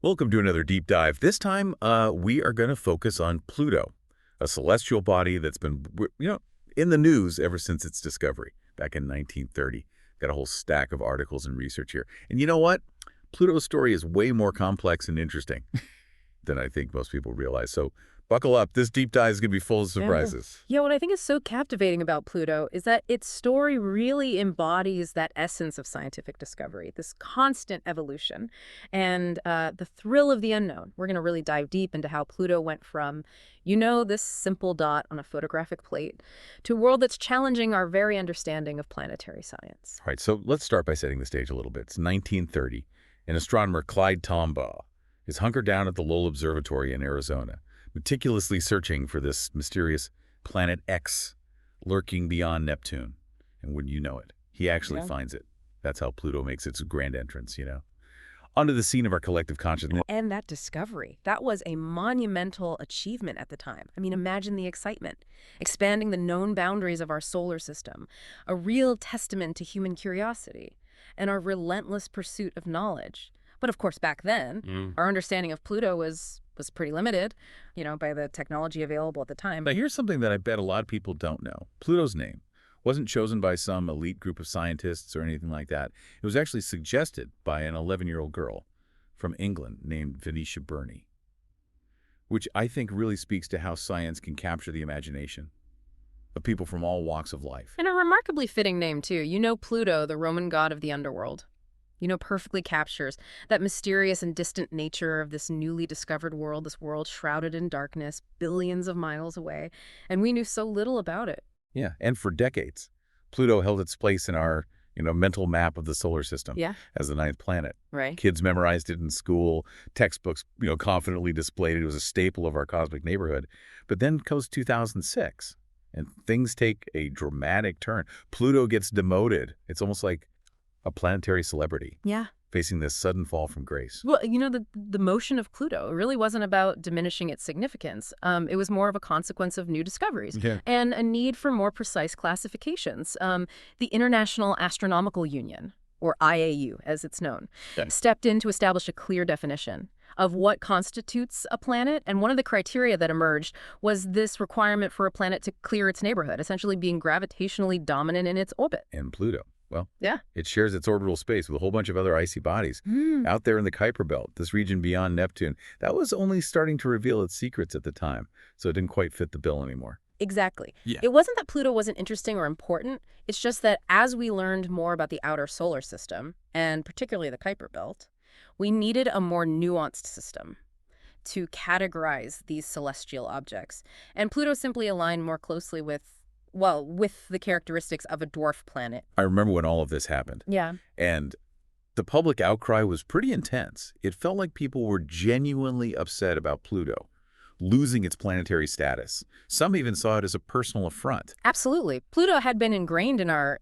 Welcome to another deep dive. This time, we are going to focus on Pluto, a celestial body that's been, in the news ever since its discovery back in 1930. Got a whole stack of articles and research here. And you know what? Pluto's story is way more complex and interesting than I think most people realize. So buckle up. This deep dive is going to be full of surprises. Yeah, what I think is so captivating about Pluto is that its story really embodies that essence of scientific discovery, this constant evolution, and the thrill of the unknown. We're going to really dive deep into how Pluto went from, this simple dot on a photographic plate to a world that's challenging our very understanding of planetary science. All right, so let's start by setting the stage a little bit. It's 1930, and astronomer Clyde Tombaugh is hunkered down at the Lowell Observatory in Arizona, meticulously searching for this mysterious planet X lurking beyond Neptune. And wouldn't you know it, he actually finds it. That's how Pluto makes its grand entrance, Onto the scene of our collective consciousness. And that discovery, that was a monumental achievement at the time. I mean, imagine the excitement, expanding the known boundaries of our solar system, a real testament to human curiosity and our relentless pursuit of knowledge. But of course, back then, our understanding of Pluto was pretty limited, by the technology available at the time. Now, here's something that I bet a lot of people don't know. Pluto's name wasn't chosen by some elite group of scientists or anything like that. It was actually suggested by an 11-year-old girl from England named Venetia Burney, which I think really speaks to how science can capture the imagination of people from all walks of life. And a remarkably fitting name, too. Pluto, the Roman god of the underworld. Perfectly captures that mysterious and distant nature of this newly discovered world, this world shrouded in darkness, billions of miles away, and we knew so little about it. Yeah, and for decades, Pluto held its place in our, mental map of the solar system as the ninth planet. Right. Kids memorized it in school, textbooks, confidently displayed it. It was a staple of our cosmic neighborhood. But then goes 2006, and things take a dramatic turn. Pluto gets demoted. It's almost like a planetary celebrity. Yeah. Facing this sudden fall from grace. Well, the motion of Pluto really wasn't about diminishing its significance. It was more of a consequence of new discoveries and a need for more precise classifications. The International Astronomical Union, or IAU as it's known, stepped in to establish a clear definition of what constitutes a planet. And one of the criteria that emerged was this requirement for a planet to clear its neighborhood, essentially being gravitationally dominant in its orbit. And Pluto. Well, yeah, it shares its orbital space with a whole bunch of other icy bodies out there in the Kuiper Belt, this region beyond Neptune. That was only starting to reveal its secrets at the time, so it didn't quite fit the bill anymore. Exactly. Yeah. It wasn't that Pluto wasn't interesting or important. It's just that as we learned more about the outer solar system, and particularly the Kuiper Belt, we needed a more nuanced system to categorize these celestial objects. And Pluto simply aligned more closely with the characteristics of a dwarf planet. I remember when all of this happened. Yeah. And the public outcry was pretty intense. It felt like people were genuinely upset about Pluto losing its planetary status. Some even saw it as a personal affront. Absolutely. Pluto had been ingrained in our,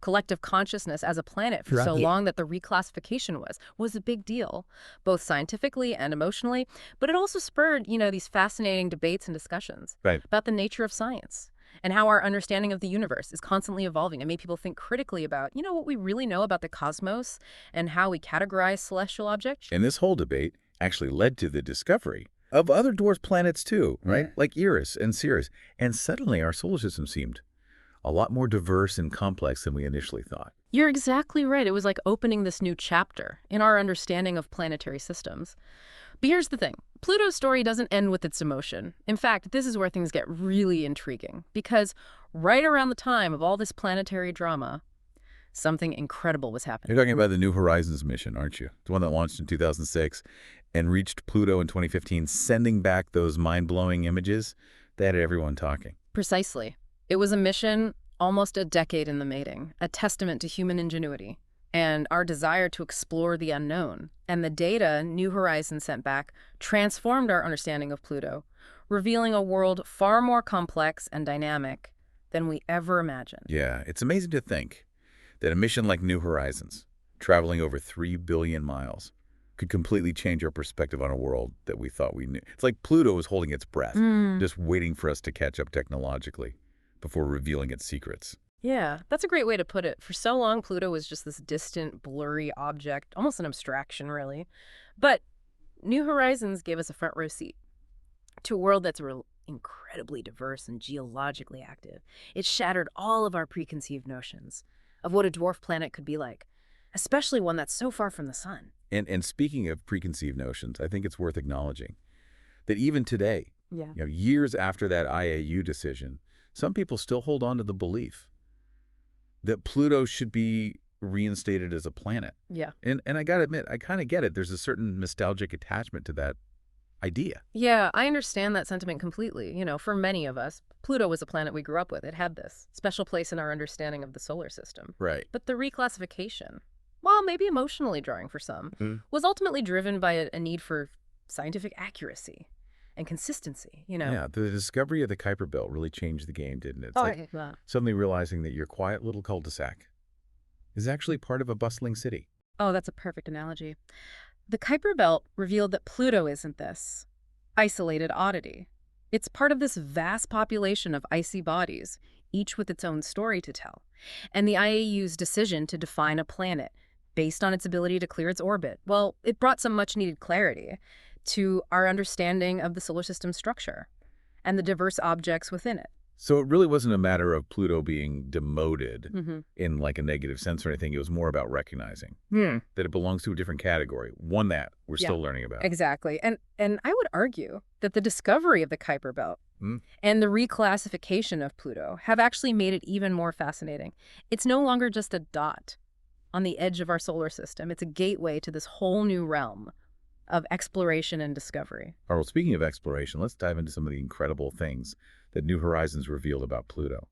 collective consciousness as a planet for so long that the reclassification was a big deal, both scientifically and emotionally. But it also spurred, these fascinating debates and discussions about the nature of science and how our understanding of the universe is constantly evolving. It made people think critically about, what we really know about the cosmos and how we categorize celestial objects. And this whole debate actually led to the discovery of other dwarf planets too, right? Like Eris and Sirius. And suddenly our solar system seemed a lot more diverse and complex than we initially thought. You're exactly right. It was like opening this new chapter in our understanding of planetary systems. But here's the thing. Pluto's story doesn't end with its emotion. In fact, this is where things get really intriguing, because right around the time of all this planetary drama, something incredible was happening. You're talking about the New Horizons mission, aren't you? The one that launched in 2006 and reached Pluto in 2015, sending back those mind-blowing images that had everyone talking. Precisely. It was a mission almost a decade in the making, a testament to human ingenuity and our desire to explore the unknown. And the data New Horizons sent back transformed our understanding of Pluto, revealing a world far more complex and dynamic than we ever imagined. Yeah, it's amazing to think that a mission like New Horizons, traveling over 3 billion miles, could completely change our perspective on a world that we thought we knew. It's like Pluto was holding its breath, just waiting for us to catch up technologically before revealing its secrets. Yeah, that's a great way to put it. For so long, Pluto was just this distant, blurry object, almost an abstraction, really. But New Horizons gave us a front row seat to a world that's incredibly diverse and geologically active. It shattered all of our preconceived notions of what a dwarf planet could be like, especially one that's so far from the sun. And speaking of preconceived notions, I think it's worth acknowledging that even today, Yeah. years after that IAU decision, some people still hold on to the belief that Pluto should be reinstated as a planet. Yeah. And I got to admit, I kind of get it. There's a certain nostalgic attachment to that idea. Yeah, I understand that sentiment completely. For many of us, Pluto was a planet we grew up with. It had this special place in our understanding of the solar system. Right. But the reclassification, while maybe emotionally jarring for some, was ultimately driven by a need for scientific accuracy and consistency. Yeah, the discovery of the Kuiper Belt really changed the game, didn't it? It's Oh, like yeah. suddenly realizing that your quiet little cul-de-sac is actually part of a bustling city. Oh, that's a perfect analogy. The Kuiper Belt revealed that Pluto isn't this isolated oddity. It's part of this vast population of icy bodies, each with its own story to tell. And the IAU's decision to define a planet based on its ability to clear its orbit, well, it brought some much-needed clarity to our understanding of the solar system's structure and the diverse objects within it. So it really wasn't a matter of Pluto being demoted Mm-hmm. in like a negative sense or anything. It was more about recognizing that it belongs to a different category, one that we're Yeah. still learning about. Exactly. And I would argue that the discovery of the Kuiper Belt Hmm? and the reclassification of Pluto have actually made it even more fascinating. It's no longer just a dot on the edge of our solar system. It's a gateway to this whole new realm of exploration and discovery. All right, well, speaking of exploration, let's dive into some of the incredible things that New Horizons revealed about Pluto.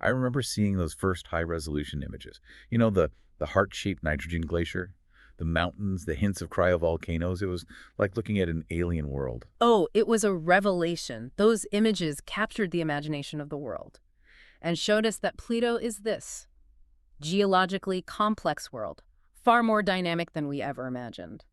I remember seeing those first high-resolution images. The heart-shaped nitrogen glacier, the mountains, the hints of cryovolcanoes. It was like looking at an alien world. Oh, it was a revelation. Those images captured the imagination of the world and showed us that Pluto is this geologically complex world, far more dynamic than we ever imagined.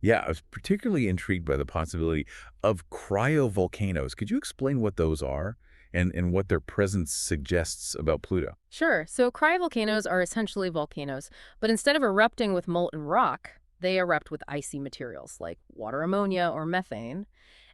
Yeah, I was particularly intrigued by the possibility of cryovolcanoes. Could you explain what those are and what their presence suggests about Pluto? Sure. So cryovolcanoes are essentially volcanoes, but instead of erupting with molten rock, they erupt with icy materials like water ammonia or methane.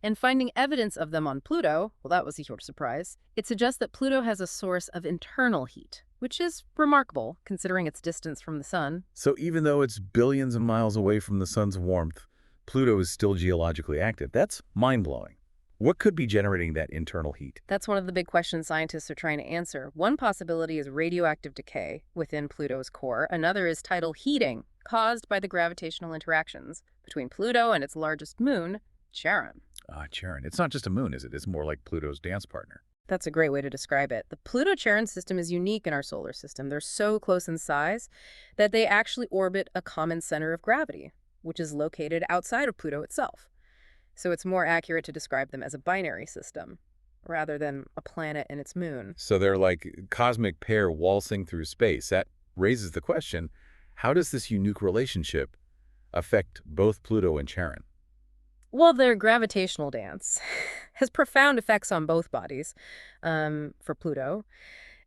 And finding evidence of them on Pluto, well, that was a huge surprise. It suggests that Pluto has a source of internal heat, which is remarkable considering its distance from the sun. So even though it's billions of miles away from the sun's warmth, Pluto is still geologically active. That's mind-blowing. What could be generating that internal heat? That's one of the big questions scientists are trying to answer. One possibility is radioactive decay within Pluto's core. Another is tidal heating caused by the gravitational interactions between Pluto and its largest moon, Charon. Charon. It's not just a moon, is it? It's more like Pluto's dance partner. That's a great way to describe it. The Pluto-Charon system is unique in our solar system. They're so close in size that they actually orbit a common center of gravity, which is located outside of Pluto itself. So it's more accurate to describe them as a binary system rather than a planet and its moon. So they're like a cosmic pair waltzing through space. That raises the question, how does this unique relationship affect both Pluto and Charon? Well, their gravitational dance has profound effects on both bodies. For Pluto,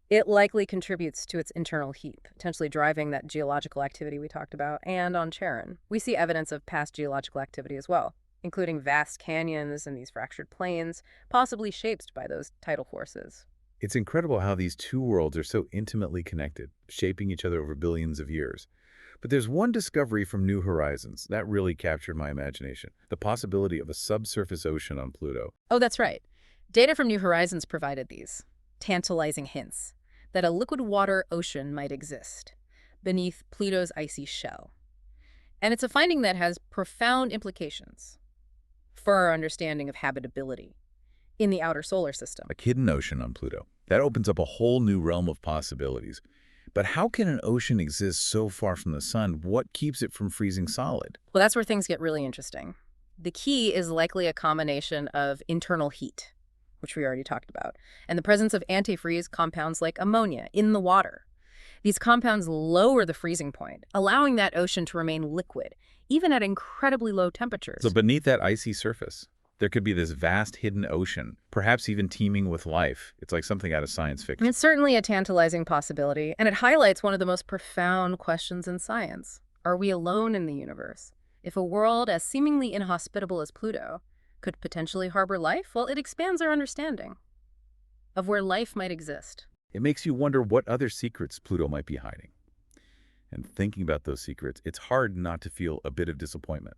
it likely contributes to its internal heat, potentially driving that geological activity we talked about. And on Charon, we see evidence of past geological activity as well, including vast canyons and these fractured plains, possibly shaped by those tidal forces. It's incredible how these two worlds are so intimately connected, shaping each other over billions of years. But there's one discovery from New Horizons that really captured my imagination, the possibility of a subsurface ocean on Pluto. Oh, that's right. Data from New Horizons provided these tantalizing hints that a liquid water ocean might exist beneath Pluto's icy shell. And it's a finding that has profound implications for our understanding of habitability in the outer solar system. A hidden ocean on Pluto. That opens up a whole new realm of possibilities. But how can an ocean exist so far from the sun? What keeps it from freezing solid? Well, that's where things get really interesting. The key is likely a combination of internal heat, which we already talked about, and the presence of antifreeze compounds like ammonia in the water. These compounds lower the freezing point, allowing that ocean to remain liquid, even at incredibly low temperatures. So beneath that icy surface, There could be this vast hidden ocean, perhaps even teeming with life. It's like something out of science fiction. It's certainly a tantalizing possibility, and it highlights one of the most profound questions in science. Are we alone in the universe? If a world as seemingly inhospitable as Pluto could potentially harbor life, well, it expands our understanding of where life might exist. It makes you wonder what other secrets Pluto might be hiding. And thinking about those secrets, it's hard not to feel a bit of disappointment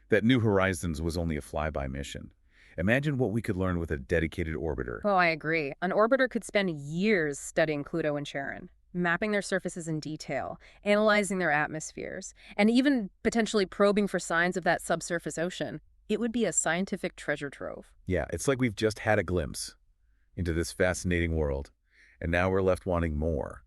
that New Horizons was only a flyby mission. Imagine what we could learn with a dedicated orbiter. Oh, I agree. An orbiter could spend years studying Pluto and Charon, mapping their surfaces in detail, analyzing their atmospheres, and even potentially probing for signs of that subsurface ocean. It would be a scientific treasure trove. Yeah, it's like we've just had a glimpse into this fascinating world, and now we're left wanting more.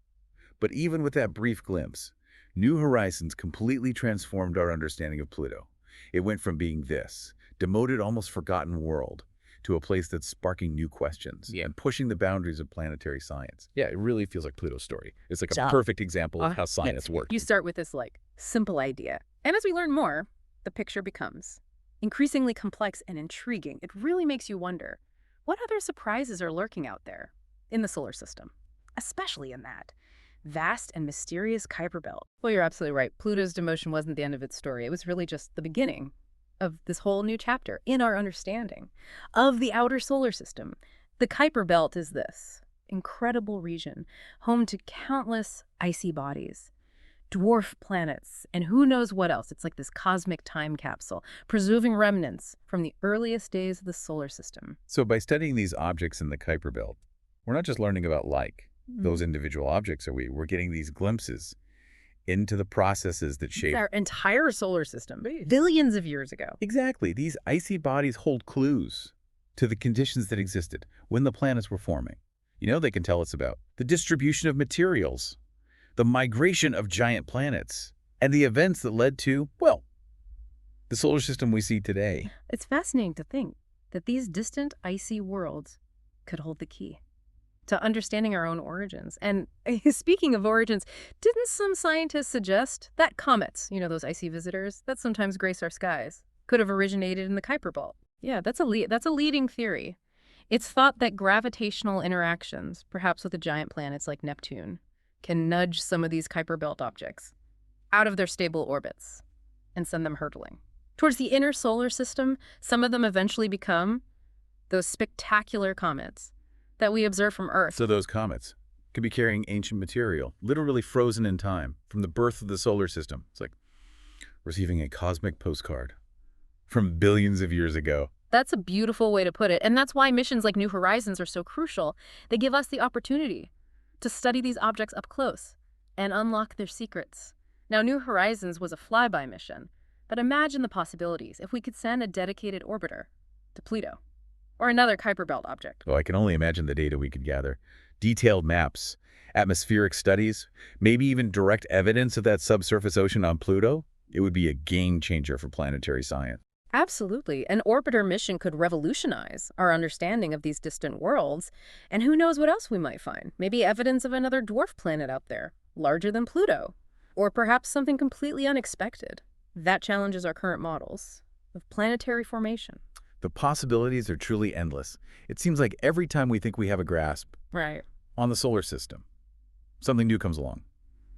But even with that brief glimpse, New Horizons completely transformed our understanding of Pluto. It went from being this demoted, almost forgotten world to a place that's sparking new questions and pushing the boundaries of planetary science. Yeah, it really feels like Pluto's story. It's like a perfect example of how science works. You start with this, simple idea. And as we learn more, the picture becomes increasingly complex and intriguing. It really makes you wonder, what other surprises are lurking out there in the solar system, especially in that vast and mysterious Kuiper Belt? Well, you're absolutely right. Pluto's demotion wasn't the end of its story. It was really just the beginning of this whole new chapter in our understanding of the outer solar system. The Kuiper Belt is this incredible region, home to countless icy bodies, dwarf planets, and who knows what else. It's like this cosmic time capsule, preserving remnants from the earliest days of the solar system. So by studying these objects in the Kuiper Belt, we're not just learning about those individual objects, we're getting these glimpses into the processes that shape our entire solar system, billions of years ago. Exactly. These icy bodies hold clues to the conditions that existed when the planets were forming. They can tell us about the distribution of materials, the migration of giant planets, and the events that led to, well, the solar system we see today. It's fascinating to think that these distant icy worlds could hold the key to understanding our own origins. And speaking of origins, didn't some scientists suggest that comets, those icy visitors that sometimes grace our skies, could have originated in the Kuiper Belt? Yeah, that's a leading theory. It's thought that gravitational interactions, perhaps with the giant planets like Neptune, can nudge some of these Kuiper Belt objects out of their stable orbits and send them hurtling towards the inner solar system. Some of them eventually become those spectacular comets that we observe from Earth. So those comets could be carrying ancient material, literally frozen in time, from the birth of the solar system. It's like receiving a cosmic postcard from billions of years ago. That's a beautiful way to put it. And that's why missions like New Horizons are so crucial. They give us the opportunity to study these objects up close and unlock their secrets. Now, New Horizons was a flyby mission, but imagine the possibilities if we could send a dedicated orbiter to Pluto or another Kuiper Belt object. Oh, I can only imagine the data we could gather. Detailed maps, atmospheric studies, maybe even direct evidence of that subsurface ocean on Pluto. It would be a game changer for planetary science. Absolutely. An orbiter mission could revolutionize our understanding of these distant worlds, and who knows what else we might find. Maybe evidence of another dwarf planet out there, larger than Pluto, or perhaps something completely unexpected. That challenges our current models of planetary formation. The possibilities are truly endless. It seems like every time we think we have a grasp on the solar system, something new comes along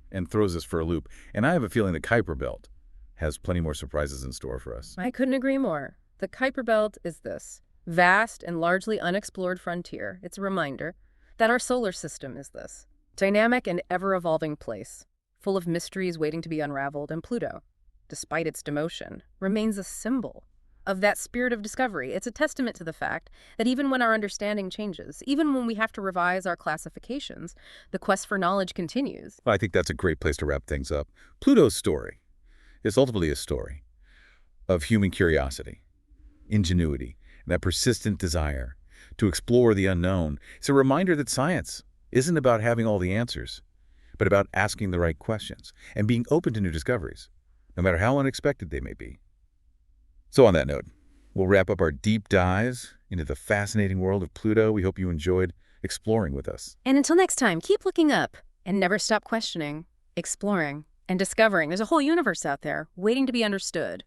and throws us for a loop. And I have a feeling the Kuiper Belt has plenty more surprises in store for us. I couldn't agree more. The Kuiper Belt is this vast and largely unexplored frontier. It's a reminder that our solar system is this dynamic and ever-evolving place, full of mysteries waiting to be unraveled, and Pluto, despite its demotion, remains a symbol of that spirit of discovery. It's a testament to the fact that even when our understanding changes, even when we have to revise our classifications, the quest for knowledge continues. Well, I think that's a great place to wrap things up. Pluto's story is ultimately a story of human curiosity, ingenuity, and that persistent desire to explore the unknown. It's a reminder that science isn't about having all the answers, but about asking the right questions and being open to new discoveries, no matter how unexpected they may be. So on that note, we'll wrap up our deep dives into the fascinating world of Pluto. We hope you enjoyed exploring with us. And until next time, keep looking up and never stop questioning, exploring, and discovering. There's a whole universe out there waiting to be understood.